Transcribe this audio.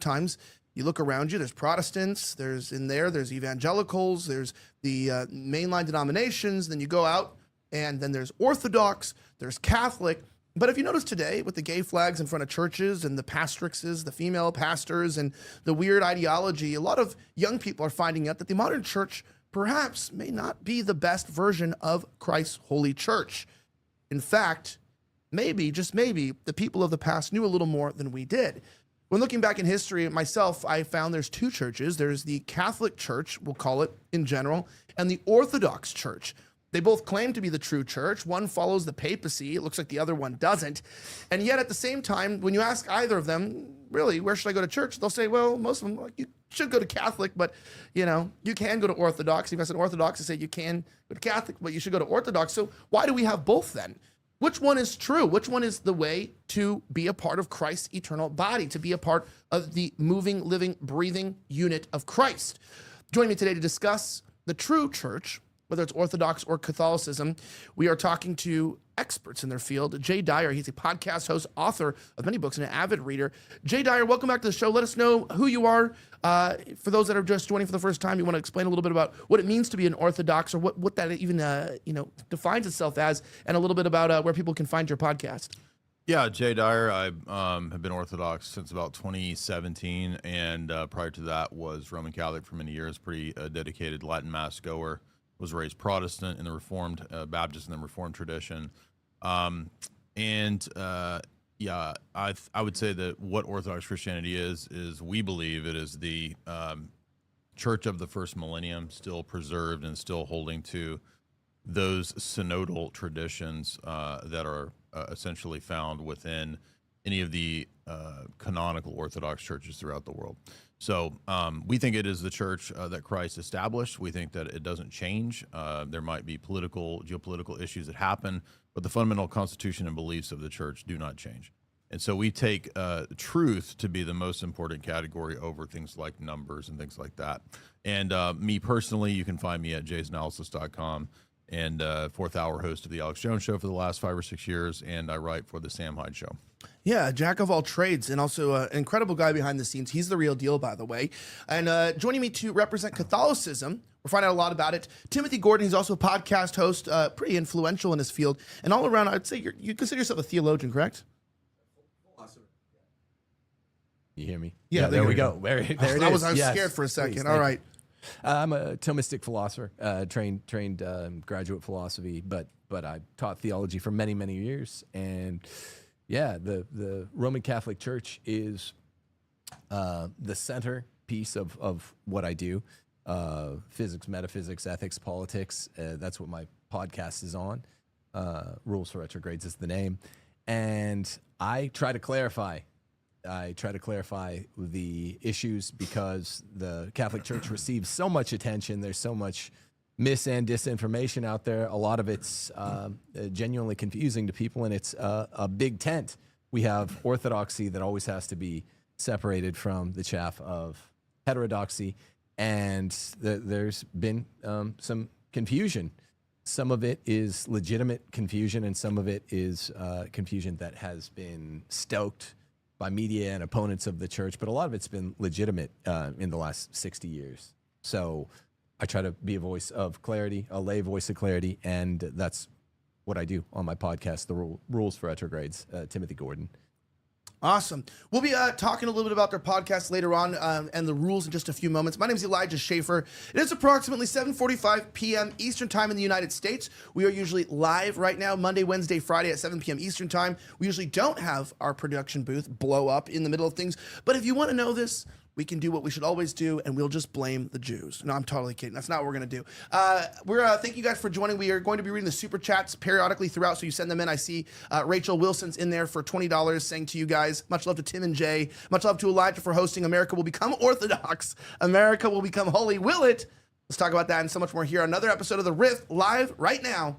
times you look around you, there's Protestants, there's evangelicals, there's the mainline denominations, then you go out and then there's Orthodox, there's Catholic. But if you notice today with the gay flags in front of churches and the pastrixes, the female pastors and the weird ideology, a lot of young people are finding out that the modern church perhaps may not be the best version of Christ's holy church. In fact, maybe, just maybe, the people of the past knew a little more than we did. When looking back in history, myself, I found there's two churches. There's the Catholic Church, we'll call it in general, and the Orthodox Church. They both claim to be the true church. One follows the papacy. It looks like the other one doesn't. And yet at the same time, when you ask either of them, really, where should I go to church? They'll say, well, most of them, like, you should go to Catholic, but, you know, you can go to Orthodox. If I said Orthodox, I say you can go to Catholic, but you should go to Orthodox. So why do we have both then? Which one is true? Which one is the way to be a part of Christ's eternal body, to be a part of the moving, living, breathing unit of Christ? Joining me today to discuss the true church, whether it's Orthodox or Catholicism, we are talking to experts in their field. Jay Dyer, he's a podcast host, author of many books, and an avid reader. Jay Dyer, welcome back to the show. Let us know who you are. For those that are just joining for the first time, you want to explain a little bit about what it means to be an Orthodox, or what that even defines itself as, and a little bit about where people can find your podcast. Yeah, Jay Dyer. I have been Orthodox since about 2017, and prior to that was Roman Catholic for many years, pretty dedicated Latin Mass goer. Was raised Protestant in the Reformed, Baptist in the Reformed tradition. I would say that what Orthodox Christianity is we believe it is the church of the first millennium, still preserved and still holding to those synodal traditions that are essentially found within any of the canonical Orthodox churches throughout the world. So we think it is the church that Christ established. We think that it doesn't change. There might be geopolitical issues that happen, but the fundamental constitution and beliefs of the church do not change. And so we take truth to be the most important category over things like numbers and things like that. And me personally, you can find me at jaysanalysis.com, and fourth hour host of the Alex Jones Show for the last 5 or 6 years, and I write for the Sam Hyde Show. Yeah, jack of all trades, and also an incredible guy behind the scenes. He's the real deal, by the way. And joining me to represent Catholicism, we're finding out a lot about it, Timothy Gordon. He's also a podcast host, pretty influential in his field. And all around, I'd say you consider yourself a theologian, correct? You hear me? Yeah, there we go. There it is. I was Yes. scared for a second. Please, All right. I'm a Thomistic philosopher, trained graduate philosophy, but I taught theology for many, many years. And yeah, the Roman Catholic Church is the center piece of what I do. Physics, metaphysics, ethics, politics. That's what my podcast is on. Rules for Retrogrades is the name. And I try to clarify the issues because the Catholic Church receives so much attention. There's so much mis and disinformation out there. A lot of it's genuinely confusing to people, and it's a big tent. We have orthodoxy that always has to be separated from the chaff of heterodoxy, and there's been some confusion. Some of it is legitimate confusion, and some of it is confusion that has been stoked by media and opponents of the church, but a lot of it's been legitimate in the last 60 years. So I try to be a voice of clarity, a lay voice of clarity, and that's what I do on my podcast, The Rules for Retrogrades, Timothy Gordon. Awesome. We'll be talking a little bit about their podcast later on and the rules in just a few moments. My name is Elijah Schaefer. It is approximately 7:45 p.m. Eastern Time in the United States. We are usually live right now, Monday, Wednesday, Friday at 7 p.m. Eastern Time. We usually don't have our production booth blow up in the middle of things. But if you want to know this, we can do what we should always do, and we'll just blame the Jews. No, I'm totally kidding. That's not what we're going to do. Thank you guys for joining. We are going to be reading the super chats periodically throughout, so you send them in. I see Rachel Wilson's in there for $20 saying to you guys, much love to Tim and Jay. Much love to Elijah for hosting America Will Become Orthodox. America will become holy. Will it? Let's talk about that and so much more here on another episode of The Riff, live right now